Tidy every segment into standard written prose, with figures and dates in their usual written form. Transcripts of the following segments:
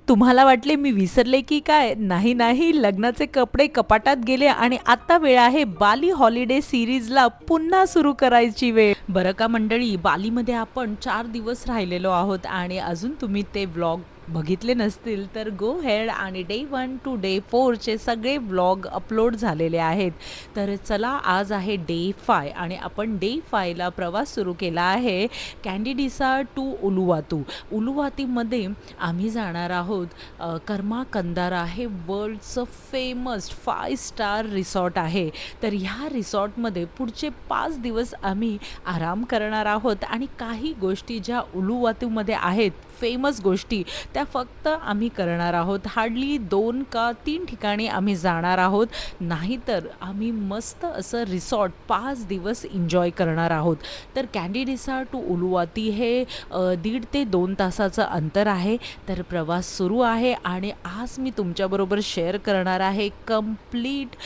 तुम्हाला वाटले मी विसरले की काय? नाही, नाही. लग्नाचे कपडे कपाटात गेले आणि आता वेळ आहे बाली हॉलिडे सीरीजला पुन्हा सुरू करायची वेळ. बरं का मंडळी, बालीमध्ये आपण 4 दिवस राहिलेलो आहोत आणि अजून तुम्ही ते व्लॉग बघितले नसतील तर गो हेड आणि डे 1 टू डे 4 चे सगळे व्लॉग अपलोड झालेले आहेत. तर चला, आज आहे डे 5 आणि आपण डे 5 ला प्रवास सुरू केला आहे कॅन्डिडिसा टू उलुवातू. उलुवातीमध्ये आम्ही जाणार आहोत. कर्मा कंदारा हे वर्ल्डचं फेमस 5 स्टार रिसॉर्ट आहे. तर ह्या रिसॉर्टमध्ये पुढचे 5 दिवस आम्ही आराम करणार आहोत आणि काही गोष्टी ज्या उलुवातूमध्ये आहेत फेमस गोष्टी त्या फक्त आम्ही करणार आहोत. हार्डली 2 का 3 ठिकाणी आम्ही जाणार आहोत. नाहीतर आम्ही मस्त असं रिसॉर्ट 5 दिवस एन्जॉय करणार आहोत. तर कॅन्डिडिसा टू उलुवाती हे 1.5 ते 2 तासाचं अंतर आहे. तर प्रवास सुरू आहे आणि आज मी तुमच्याबरोबर शेअर करणार आहे कंप्लीट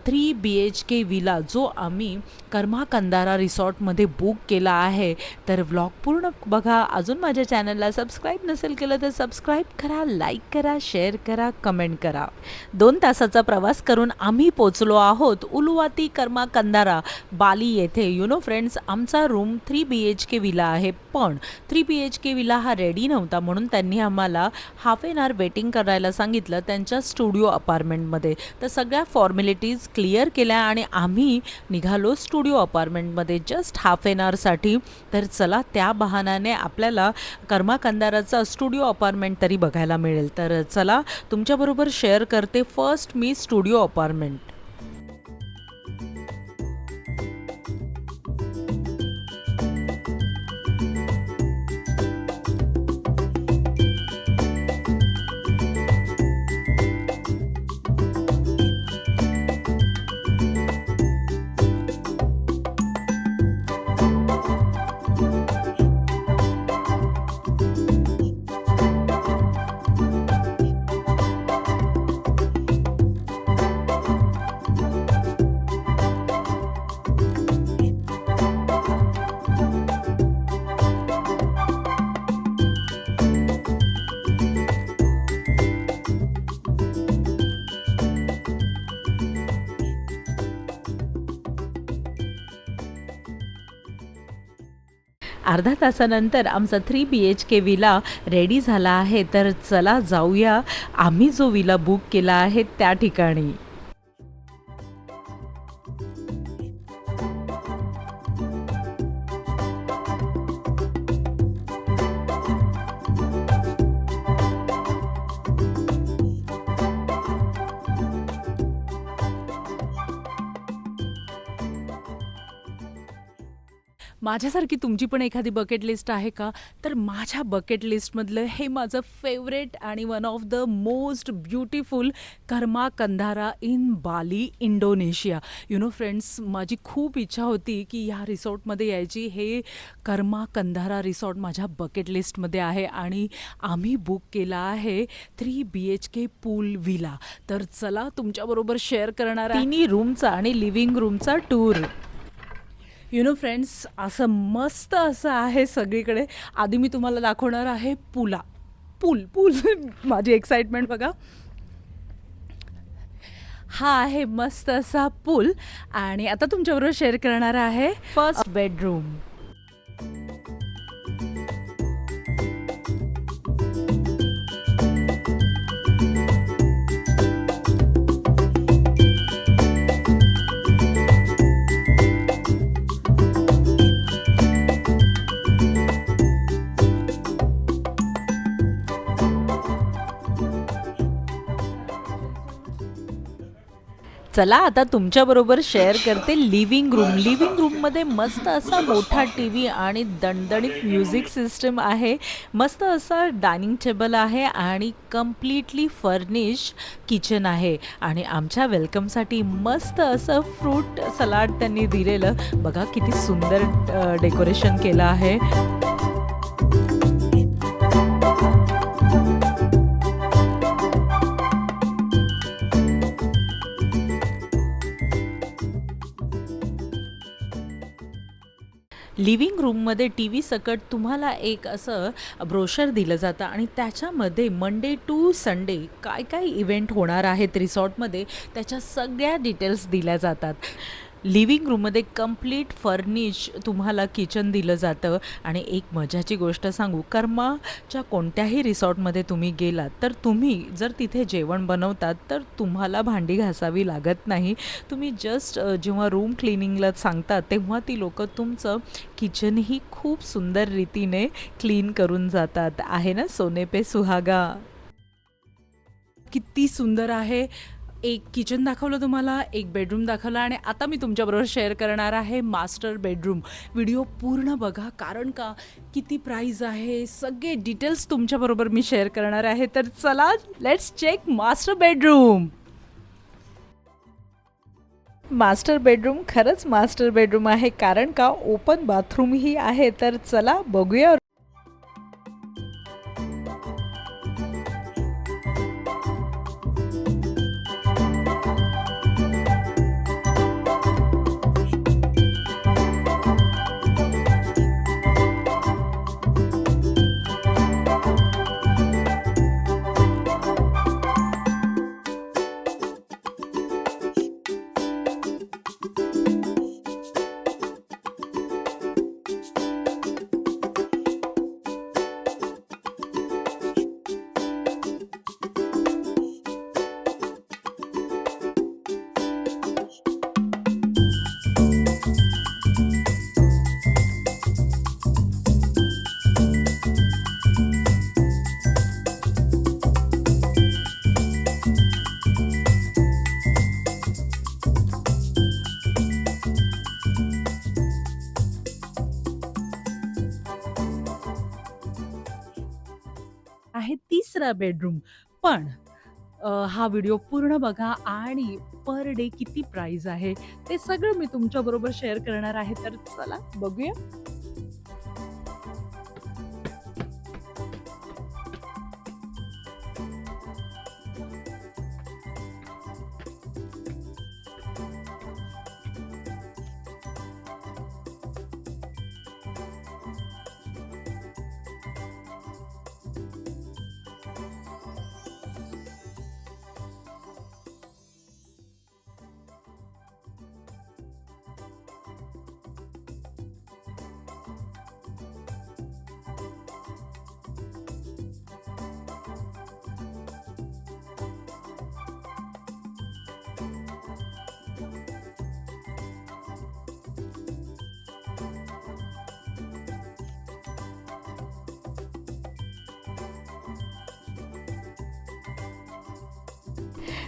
3 BHK विला जो आम्ही कर्मा कंदारा रिसॉर्टमध्ये बुक केला आहे. तर व्लॉग पूर्ण बघा. अजून माझ्या चॅनलला सबस्क्राईब नसेल केलं तर सबस्क्राईब करा, लाईक करा, शेअर करा, कमेंट करा. 2 तासाचा प्रवास करून आम्ही पोचलो आहोत उलुवाती कर्मा कंदारा बाली येथे. फ्रेंड्स, आमचा रूम 3 BHK विला आहे. पण 3 BHK विला हा रेडी नव्हता म्हणून त्यांनी आम्हाला हाफ एन आवर वेटिंग करायला सांगितलं त्यांच्या स्टुडिओ अपार्टमेंटमध्ये. तर सगळ्या फॉर्मॅलिटीज क्लिअर केल्या आणि आम्ही निघालो स्टुडिओ अपार्टमेंटमध्ये जस्ट हाफ एन आवरसाठी. तर चला, त्या बहाण्याने आपल्याला कर्मा कंदाराचा स्टुडिओ अपार्टमेंट तरी बघायला मिळेल. तर चला, तुमच्याबरोबर शेअर करते फर्स्ट मी स्टुडिओ अपार्टमेंट. अर्धा तासानंतर आमचा 3 BHK विला रेडी झाला आहे. तर चला जाऊया आम्ही जो विला बुक केला आहे त्या ठिकाणी. माझ्यासारखी तुमची पण एखादी बकेट लिस्ट आहे का? तर माझ्या बकेट लिस्टमधलं हे माझं फेवरेट आणि one of the most beautiful Karma Kandara in Bali, Indonesia. Friends, माझी खूप इच्छा होती की ह्या रिसॉर्टमध्ये यायची. हे कर्मा कंदारा रिसॉर्ट माझ्या बकेट लिस्टमध्ये आहे आणि आम्ही बुक केला आहे 3 BHK पूल विला. तर चला, तुमच्याबरोबर शेअर करणार आहे 3 रूमचा आणि लिव्हिंग रूमचा टूर. फ्रेंड्स, असं मस्त असं आहे सगळीकडे. आधी मी तुम्हाला दाखवणार आहे पूल माझी एक्साइटमेंट बघा. हा आहे मस्त असा पूल आणि आता तुमच्याबरोबर शेअर करणार आहे फर्स्ट बेडरूम. चला, आता तुमच्याबरोबर शेअर करते लिव्हिंग रूम. लिव्हिंग रूममध्ये मस्त असा मोठा TV आणि दणदणीत म्युझिक सिस्टम आहे. मस्त असा डायनिंग टेबल आहे आणि कम्प्लिटली फर्निश किचन आहे. आणि आमच्या वेलकमसाठी मस्त असं फ्रूट सलाड त्यांनी दिलेलं. बघा किती सुंदर डेकोरेशन केलं आहे. लिव्हिंग रूममध्ये टी व्ही सकट तुम्हाला एक असं ब्रोशर दिलं जातं आणि त्याच्यामध्ये मंडे टू संडे काय काय इव्हेंट होणार आहेत रिसॉर्टमध्ये त्याच्या सगळ्या डिटेल्स दिल्या जातात. लिव्हिंग रूममध्ये कंप्लीट फर्निश तुम्हाला किचन दिलं जातं. आणि एक मजाची गोष्ट सांगू, कर्माच्या कोणत्याही रिसॉर्टमध्ये तुम्ही गेलात तर तुम्ही जर तिथे जेवण बनवतात तर तुम्हाला भांडी घासावी लागत नाही. तुम्ही जस्ट जेव्हा रूम क्लिनिंगला सांगतात तेव्हा ती लोकं तुमचं किचनही खूप सुंदर रीतीने क्लीन करून जातात. आहे ना सोने पे सुहागा. किती सुंदर आहे. एक किचन दाखवलं तुम्हाला, एक बेडरूम दाखवला आणि आता मी तुमच्याबरोबर शेअर करणार आहे मास्टर बेडरूम. व्हिडिओ पूर्ण बघा, कारण का किती प्राईज आहे सगळे डिटेल्स तुमच्याबरोबर मी शेअर करणार आहे. तर चला let's check master bedroom. Master bedroom खरंच मास्टर बेडरूम आहे, कारण का ओपन बाथरूमही आहे. तर चला बघूया. आहे तिसरा बेडरूम. पण हा व्हिडिओ पूर्ण बघा आणि पर डे किती प्राइस आहे ते सगळं मी तुमच्याबरोबर शेअर करणार आहे. तर चला बघूया.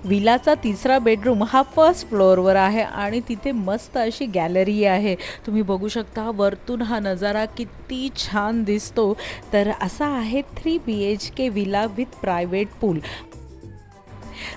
विलाचा तिसरा बेडरूम हा फर्स्ट फ्लोअरवर आहे आणि तिथे मस्त अशी गॅलरी आहे. तुम्ही बघू शकता वरतून हा नजारा किती छान दिसतो. तर असा आहे 3 BHK विला विथ प्रायव्हेट पूल.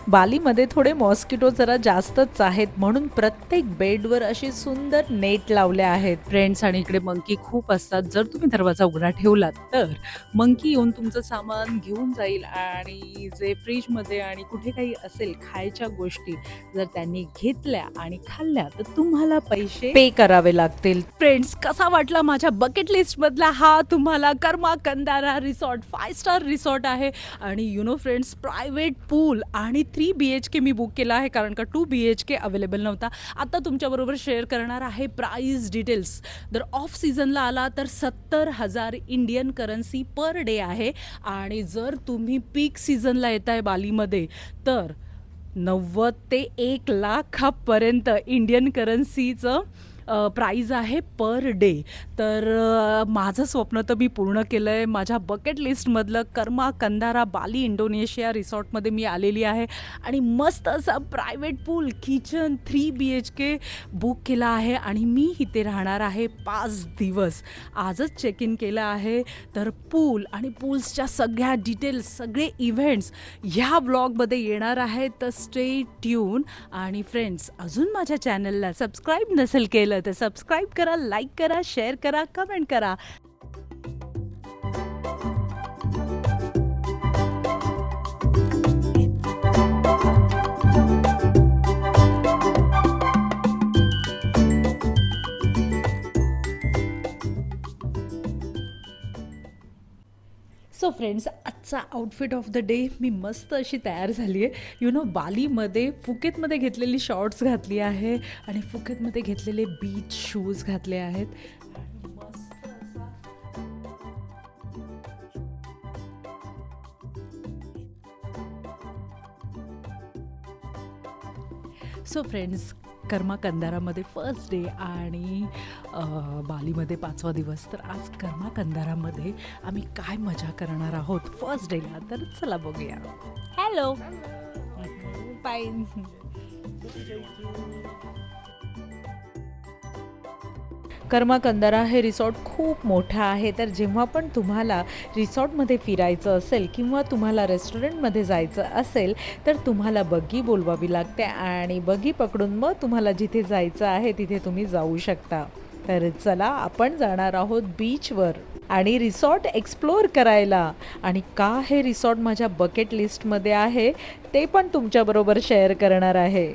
बालीमध्ये थोडे मॉस्किटो जरा जास्तच आहेत, म्हणून प्रत्येक बेडवर असे सुंदर नेट लावले आहेत. फ्रेंड्स, आणि इकडे मंकी खूप असतात. जर तुम्ही दरवाजा उघडा ठेवलात तर मंकी येऊन तुमचं सामान घेऊन जाईल आणि जे फ्रीजमध्ये आणि कुठे काही असेल खायच्या गोष्टी जर त्यांनी घेतल्या आणि खाल्ल्या तर तुम्हाला पैसे पे करावे लागतील. फ्रेंड्स, कसा वाटला माझ्या बकेट लिस्ट मधला हा तुम्हाला कर्मा कंदारा रिसॉर्ट 5 स्टार रिसॉर्ट आहे. आणि यु नो फ्रेंड्स, प्रायव्हेट पूल आणि 3 BHK मी बुक केला आहे, कारण का 2 BHK अवेलेबल नव्हता. आता तुमच्याबरोबर शेअर करणार आहे प्राईस डिटेल्स. जर ऑफ सीझनला आला तर 70,000 इंडियन करन्सी पर डे आहे. आणि जर तुम्ही पीक सीझनला येत आहे बालीमध्ये तर 90 ते 1 लाखापर्यंत इंडियन करन्सीचं प्राईज आहे पर डे. तर माझं स्वप्न तर मी पूर्ण केलं आहे. माझ्या बकेट लिस्टमधलं कर्मा कंदारा बाली इंडोनेशिया रिसॉर्टमध्ये मी आलेली आहे आणि मस्त असा प्रायव्हेट पूल, किचन, 3 BHK बुक केला आहे आणि मी इथे राहणार आहे 5 दिवस. आजच चेक इन केलं आहे. तर पूल आणि पूल्सच्या सगळ्या डिटेल्स, सगळे इव्हेंट्स ह्या ब्लॉगमध्ये येणार आहेत. तर स्टे ट्यून. आणि फ्रेंड्स, अजून माझ्या चॅनलला सबस्क्राईब नसेल केलं तर सबस्क्राईब करा, लाईक करा, शेअर करा, कमेंट करा. सो फ्रेंड्स, आजचा आउटफिट ऑफ द डे मी मस्त अशी तयार झाली आहे. बालीमध्ये फुकेतमध्ये घेतलेली शॉर्ट्स घातली आहे आणि फुकेतमध्ये घेतलेले बीच शूज घातले आहेत. आणि मस्त असा सो फ्रेंड्स, कर्मा कंदारामध्ये फर्स्ट डे आणि बालीमध्ये 5वा दिवस. तर आज कर्मा कंदारामध्ये आम्ही काय मजा करणार आहोत फर्स्ट डेला, तर चला बघूया. हॅलो. फाईन. कर्मा कंदारा हे रिसॉर्ट खूप मोठं आहे. तर जेव्हा पण तुम्हाला रिसॉर्टमध्ये फिरायचं असेल किंवा तुम्हाला रेस्टॉरंटमध्ये जायचं असेल तर तुम्हाला बग्गी बोलवावी लागते आणि बग्गी पकडून मग तुम्हाला जिथे जायचं आहे तिथे तुम्ही जाऊ शकता. तर चला, आपण जाणार आहोत बीचवर आणि रिसॉर्ट एक्सप्लोअर करायला. आणि का हे रिसॉर्ट माझ्या बकेट लिस्टमध्ये आहे ते पण तुमच्याबरोबर शेअर करणार आहे.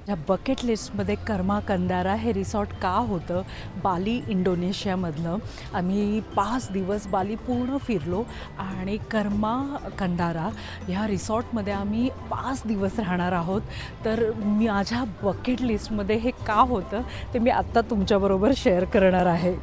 या बकेट लिस्टमध्ये कर्मा कंदारा हे रिसॉर्ट का होतं? बाली इंडोनेशियामधलं. आम्ही 5 दिवस बाली पूर्ण फिरलो आणि कर्मा कंदारा ह्या रिसॉर्टमध्ये आम्ही 5 दिवस राहणार आहोत. तर माझ्या बकेट लिस्टमध्ये हे का होतं ते मी आत्ता तुमच्याबरोबर शेअर करणार आहे.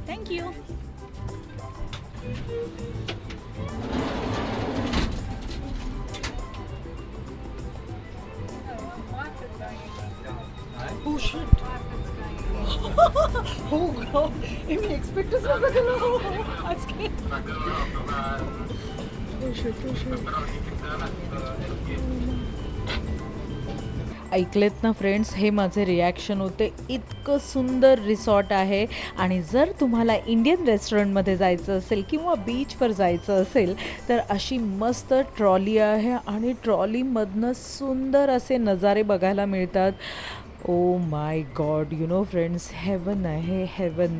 Thank you. Oh shit. Oh god. मी एक्सपेक्टच नव्हतं केलं. आज काय? Oh shit, oh shit. ऐकलेत ना फ्रेंड्स, हे माझे रिॲक्शन होते. इतकं सुंदर रिसॉर्ट आहे आणि जर तुम्हाला इंडियन रेस्टॉरंटमध्ये जायचं असेल किंवा बीचवर जायचं असेल तर अशी मस्त ट्रॉली आहे आणि ट्रॉलीमधनं सुंदर असे नजारे बघायला मिळतात. Oh my God, friends, heaven आहे, हेवन.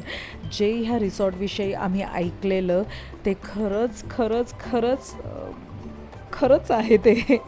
जे ह्या रिसॉर्टविषयी आम्ही ऐकलेलं ते खरंच खरंच खरंच खरंच आहे ते.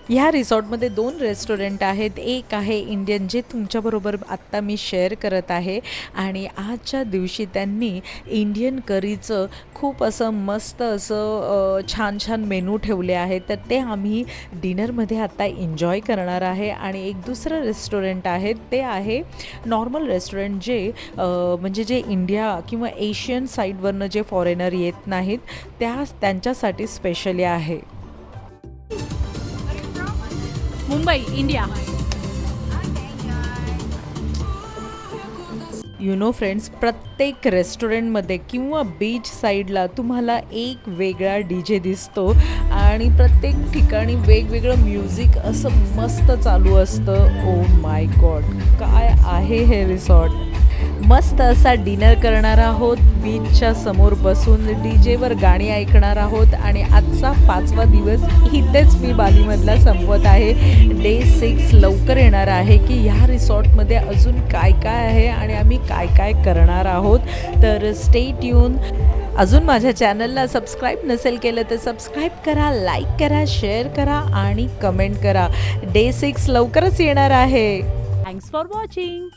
ह्या रिसॉर्टमध्ये 2 रेस्टॉरंट आहेत. एक आहे इंडियन जे तुमच्याबरोबर आत्ता मी शेअर करत आहे आणि आजच्या दिवशी त्यांनी इंडियन करीचं खूप असं मस्त असं छान मेनू ठेवले आहे. तर ते आम्ही डिनरमध्ये आता एन्जॉय करणार आहे. आणि एक दुसरं रेस्टॉरंट आहे ते आहे नॉर्मल रेस्टॉरंट जे म्हणजे जे इंडिया किंवा एशियन साईडवरनं जे फॉरेनर येत नाहीत त्यांच्यासाठी स्पेशली आहे. मुंबई, इंडिया. फ्रेंड्स, प्रत्येक रेस्टॉरंटमध्ये किंवा बीच साईडला तुम्हाला एक वेगळा DJ दिसतो आणि प्रत्येक ठिकाणी वेगवेगळं म्युझिक असं मस्त चालू असतं. ओ माय गॉड, काय आहे हे रिसॉर्ट. मस्त असा डिनर करणार आहोत, बीचच्या समोर बसून DJवर गाणी ऐकणार आहोत आणि आजचा 5वा दिवस इथेच मी बालीमधला संपवत आहे. डे 6 लवकर येणार आहे की ह्या रिसॉर्टमध्ये अजून काय काय आहे आणि आम्ही काय काय करणार आहोत. तर स्टे ट्यून. अजून माझ्या चॅनलला सबस्क्राईब नसेल केलं तर सबस्क्राईब करा, लाईक करा, शेअर करा आणि कमेंट करा. डे 6 लवकरच येणार आहे. Thanks for watching.